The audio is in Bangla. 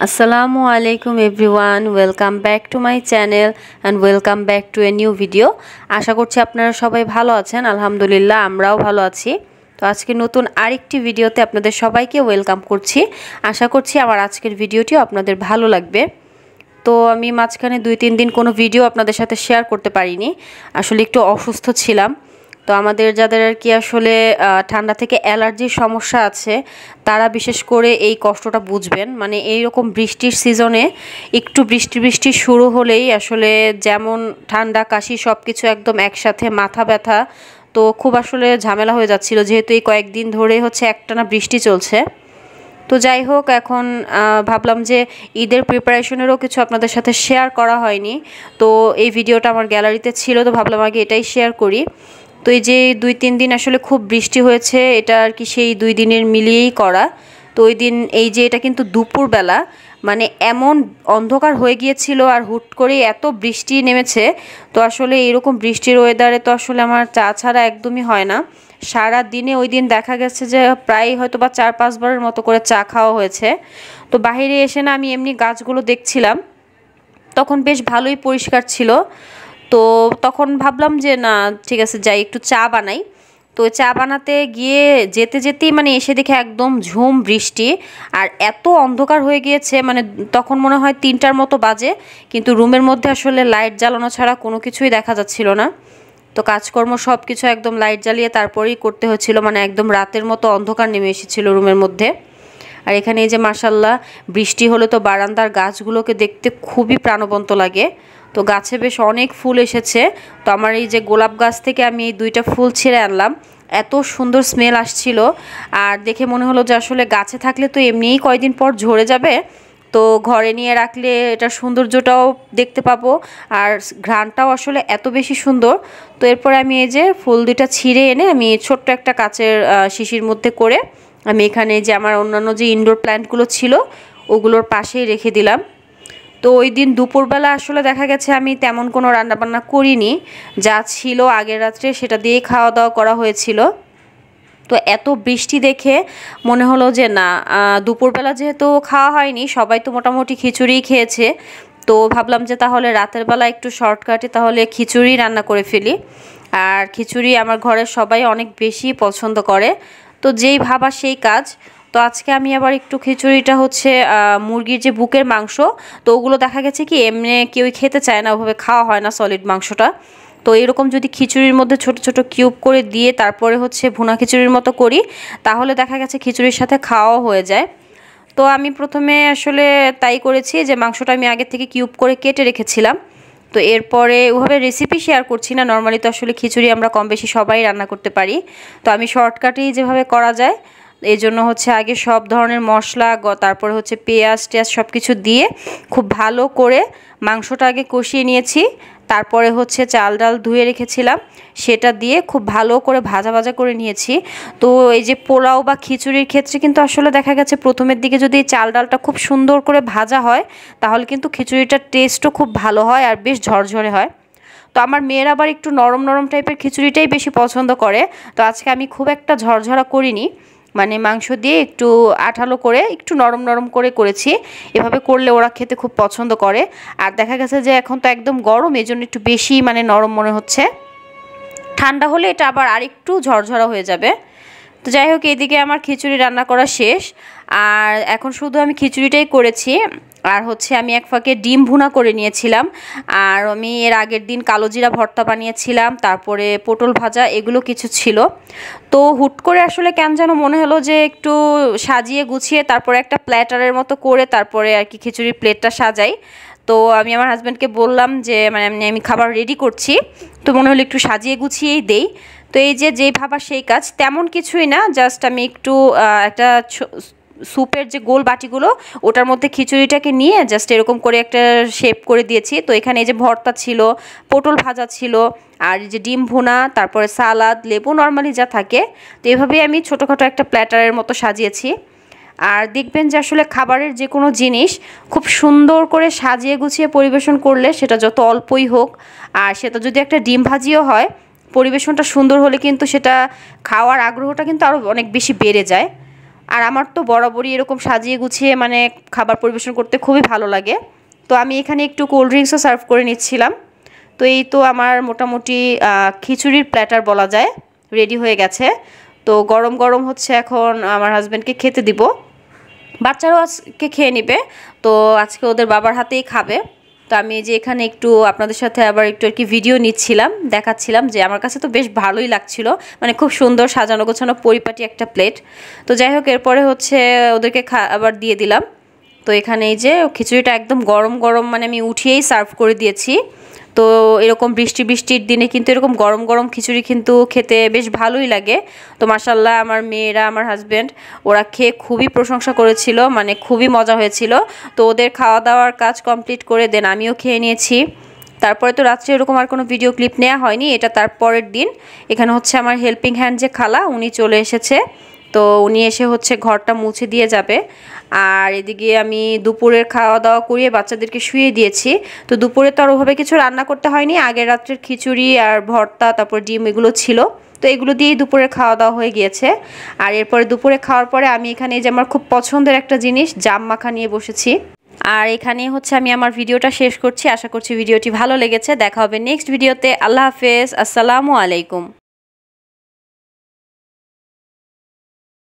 আসসালামু আলাইকুম everyone, welcome back to my channel and welcome back to a new video. আশা করছি আপনারা সবাই ভালো আছেন। আলহামদুলিল্লাহ আমরাও ভালো আছি। তো আজকে নতুন আরেকটি ভিডিওতে আপনাদের সবাইকে ওয়েলকাম করছি। আশা করছি আমার আজকের ভিডিওটিও আপনাদের ভালো লাগবে। তো আমি মাঝখানে 2-3 দিন কোনো ভিডিও আপনাদের সাথে শেয়ার করতে পারিনি, আসলে একটু অসুস্থ ছিলাম। তো আমাদের যাদের আর কি আসলে ঠান্ডা থেকে অ্যালার্জির সমস্যা আছে তারা বিশেষ করে এই কষ্টটা বুঝবেন। মানে এইরকম বৃষ্টির সিজনে একটু বৃষ্টি শুরু হলেই আসলে যেমন ঠান্ডা কাশি সব কিছু একদম একসাথে, মাথা ব্যথা, তো খুব আসলে ঝামেলা হয়ে যাচ্ছিল, যেহেতু এই কয়েকদিন ধরে হচ্ছে একটানা বৃষ্টি চলছে। তো যাই হোক, এখন ভাবলাম যে ঈদের প্রিপারেশনেরও কিছু আপনাদের সাথে শেয়ার করা হয়নি, তো এই ভিডিওটা আমার গ্যালারিতে ছিল, তো ভাবলাম আগে এটাই শেয়ার করি। তো এই যে 2-3 দিন আসলে খুব বৃষ্টি হয়েছে, এটা আর কি সেই 2 দিনের মিলিয়েই করা। তো ওই দিন এই যে এটা কিন্তু দুপুরবেলা, মানে এমন অন্ধকার হয়ে গিয়েছিল আর হুট করে এত বৃষ্টি নেমেছে। তো আসলে এরকম বৃষ্টির ওয়েদারে তো আসলে আমার চা ছাড়া একদমই হয় না। সারা দিনে ওই দিন দেখা গেছে যে প্রায় হয়তো বা 4-5 বারের মতো করে চা খাওয়া হয়েছে। তো বাইরে এসে না আমি এমনি গাছগুলো দেখছিলাম, তখন বেশ ভালোই পরিষ্কার ছিল। তো তখন ভাবলাম যে না ঠিক আছে, যাই একটু চা বানাই। তো চা বানাতে গিয়ে যেতেই মানে এসে দেখে একদম ঝুম বৃষ্টি, আর এত অন্ধকার হয়ে গিয়েছে, মানে তখন মনে হয় 3টার মতো বাজে, কিন্তু রুমের মধ্যে আসলে লাইট জ্বালানো ছাড়া কোনো কিছুই দেখা যাচ্ছিল না। তো কাজকর্ম সব কিছু একদম লাইট জ্বালিয়ে তারপরেই করতে হচ্ছিল, মানে একদম রাতের মতো অন্ধকার নেমে এসেছিল রুমের মধ্যে। আর এখানে এই যে মাশাল্লাহ বৃষ্টি হলে তো বারান্দার গাছগুলোকে দেখতে খুবই প্রাণবন্ত লাগে। তো গাছে বেশ অনেক ফুল এসেছে। তো আমার এই যে গোলাপ গাছ থেকে আমি এই 2টা ফুল ছিঁড়ে আনলাম, এত সুন্দর স্মেল আসছিল। আর দেখে মনে হলো যে আসলে গাছে থাকলে তো এমনিই কয়দিন পর ঝরে যাবে, তো ঘরে নিয়ে রাখলে এটার সৌন্দর্যটাও দেখতে পাবো, আর ঘ্রাণটাও আসলে এত বেশি সুন্দর। তো এরপরে আমি এই যে ফুল 2টা ছিঁড়ে এনে আমি ছোট্ট একটা কাচের শিশির মধ্যে করে আমি এখানে যে আমার অন্যান্য যে ইনডোর প্ল্যান্টগুলো ছিল ওগুলোর পাশেই রেখে দিলাম। তো ওই দিন দুপুরবেলা আসলে দেখা গেছে আমি তেমন কোনো রান্নাবান্না করিনি, যা ছিল আগের রাত্রে সেটা দিয়েই খাওয়া দাওয়া করা হয়েছিল। তো এত বৃষ্টি দেখে মনে হলো যে না, দুপুরবেলা যেহেতু খাওয়া হয়নি, সবাই তো মোটামুটি খিচুড়িই খেয়েছে, তো ভাবলাম যে তাহলে রাতের বেলা একটু শর্টকাটে তাহলে খিচুড়ি রান্না করে ফেলি। আর খিচুড়ি আমার ঘরের সবাই অনেক বেশি পছন্দ করে, তো যেই ভাবা সেই কাজ। তো আজকে আমি আবার একটু খিচুড়িটা হচ্ছে মুরগির যে বুকের মাংস, তো ওগুলো দেখা গেছে কি এমনি কেউই খেতে চায় না, ওভাবে খাওয়া হয় না সলিড মাংসটা। তো এরকম যদি খিচুড়ির মধ্যে ছোট ছোট কিউব করে দিয়ে তারপরে হচ্ছে ভুনা খিচুড়ির মতো করি, তাহলে দেখা গেছে খিচুড়ির সাথে খাওয়াও হয়ে যায়। তো আমি প্রথমে আসলে তাই করেছি যে মাংসটা আমি আগে থেকে কিউব করে কেটে রেখেছিলাম। তো এরপরে ওভাবে রেসিপি শেয়ার করছি না, নর্মালি তো আসলে খিচুড়ি আমরা কম বেশি সবাই রান্না করতে পারি, তো আমি শর্টকাটেই যেভাবে করা যায় এই জন্য হচ্ছে আগে সব ধরনের মশলা, তারপরে হচ্ছে পেঁয়াজ টেয়াজ সব কিছু দিয়ে খুব ভালো করে মাংসটা আগে কষিয়ে নিয়েছি। তারপরে হচ্ছে চাল ডাল ধুয়ে রেখেছিলাম সেটা দিয়ে খুব ভালো করে ভাজা ভাজা করে নিয়েছি। তো এই যে পোলাও বা খিচুড়ির ক্ষেত্রে কিন্তু আসলে দেখা গেছে প্রথমের দিকে যদি চাল ডালটা খুব সুন্দর করে ভাজা হয় তাহলে কিন্তু খিচুড়িটার টেস্টও খুব ভালো হয় আর বেশ ঝরঝরে হয়। তো আমার মেয়ের আবার একটু নরম নরম টাইপের খিচুড়িটাই বেশি পছন্দ করে, তো আজকে আমি খুব একটা ঝরঝরা করিনি, মানে মাংস দিয়ে একটু আঠালো করে একটু নরম নরম করে করেছি। এভাবে করলে ওরা খেতে খুব পছন্দ করে। আর দেখা গেছে যে এখন তো একদম গরম, এই জন্য একটু বেশি মানে নরম মনে হচ্ছে, ঠান্ডা হলে এটা আবার আরেকটু ঝরঝরা হয়ে যাবে। তো যাই হোক, এইদিকে আমার খিচুড়ি রান্না করা শেষ, আর এখন শুধু আমি খিচুড়িটাই করেছি। আর হচ্ছে আমি এক ফাঁকে ডিম ভুনা করে নিয়েছিলাম, আর আমি এর আগের দিন কালো জিরা ভর্তা বানিয়েছিলাম, তারপরে পটল ভাজা, এগুলো কিছু ছিল। তো হুট করে আসলে কেন যেন মনে হলো যে একটু সাজিয়ে গুছিয়ে তারপরে একটা প্ল্যাটারের মতো করে তারপরে আর কি খিচুড়ির প্লেটটা সাজাই। তো আমি আমার হাজব্যান্ডকে বললাম যে মানে আমি খাবার রেডি করছি, তো মনে হলো একটু সাজিয়ে গুছিয়েই দেই। তো এই যে যেই ভাবা সেই কাজ, তেমন কিছুই না, জাস্ট আমি একটু একটা স্যুপের যে গোল বাটিগুলো ওটার মধ্যে খিচুড়িটাকে নিয়ে জাস্ট এরকম করে একটা শেপ করে দিয়েছি। তো এখানে এই যে ভর্তা ছিল, পটল ভাজা ছিল, আর এই যে ডিম ভুনা, তারপরে সালাদ, লেবু, নর্মালি যা থাকে। তো এভাবেই আমি ছোটোখাটো একটা প্ল্যাটারের মতো সাজিয়েছি। আর দেখবেন যে আসলে খাবারের যে কোনো জিনিস খুব সুন্দর করে সাজিয়ে গুছিয়ে পরিবেশন করলে, সেটা যত অল্পই হোক, আর সেটা যদি একটা ডিম ভাজিও হয়, পরিবেশনটা সুন্দর হলে কিন্তু সেটা খাওয়ার আগ্রহটা কিন্তু আরও অনেক বেশি বেড়ে যায়। আর আমার তো বরাবরই এরকম সাজিয়ে গুছিয়ে মানে খাবার পরিবেশন করতে খুবই ভালো লাগে। তো আমি এখানে একটু কোল্ড ড্রিঙ্কসও সার্ভ করে নিচ্ছিলাম। তো এই তো আমার মোটামুটি খিচুড়ির প্ল্যাটার বলা যায় রেডি হয়ে গেছে। তো গরম গরম হচ্ছে এখন আমার হাজব্যান্ডকে খেতে দিব। বাচ্চারাও আজকে খেয়ে নেবে, তো আজকে ওদের বাবার হাতেই খাবে। তো আমি যে এখানে একটু আপনাদের সাথে আবার একটু আর কি ভিডিও নিচ্ছিলাম, দেখাচ্ছিলাম যে আমার কাছে তো বেশ ভালোই লাগছিল, মানে খুব সুন্দর সাজানো গোছানো পরিপাটি একটা প্লেট। তো যাই হোক, এরপরে হচ্ছে ওদেরকে আবার দিয়ে দিলাম। তো এখানে এই যে খিচুড়িটা একদম গরম গরম মানে আমি উঠিয়েই সার্ভ করে দিয়েছি। তো এরকম বৃষ্টির দিনে কিন্তু এরকম গরম গরম খিচুড়ি কিন্তু খেতে বেশ ভালোই লাগে। তো মাশাল্লাহ আমার মেয়েরা, আমার হাজব্যান্ড, ওরা খেয়ে খুবই প্রশংসা করেছিল, মানে খুবই মজা হয়েছিল। তো ওদের খাওয়া দাওয়ার কাজ কমপ্লিট করে দেন আমিও খেয়ে নিয়েছি। তারপরে তো রাত্রে এরকম আর কোনো ভিডিও ক্লিপ নেওয়া হয়নি, এটা তার পরের দিন। এখানে হচ্ছে আমার হেল্পিং হ্যান্ড যে খালা, উনি চলে এসেছে। তো উনি এসে হচ্ছে ঘরটা মুছে দিয়ে যাবে। আর এদিকে আমি দুপুরের খাওয়া দাওয়া করিয়ে বাচ্চাদেরকে শুয়ে দিয়েছি। তো দুপুরে তো আর ওভাবে কিছু রান্না করতে হয়নি, আগের রাত্রের খিচুড়ি আর ভর্তা তারপর ডিম এগুলো ছিল। তো এগুলো দিয়েই দুপুরে খাওয়া দাওয়া হয়ে গিয়েছে। আর এরপরে দুপুরে খাওয়ার পরে আমি এখানে যে আমার খুব পছন্দের একটা জিনিস জাম মাখা নিয়ে বসেছি। আর এখানে হচ্ছে আমি আমার ভিডিওটা শেষ করছি। আশা করছি ভিডিওটি ভালো লেগেছে। দেখা হবে নেক্সট ভিডিওতে। আল্লাহ হাফেজ, আসসালামু আলাইকুম।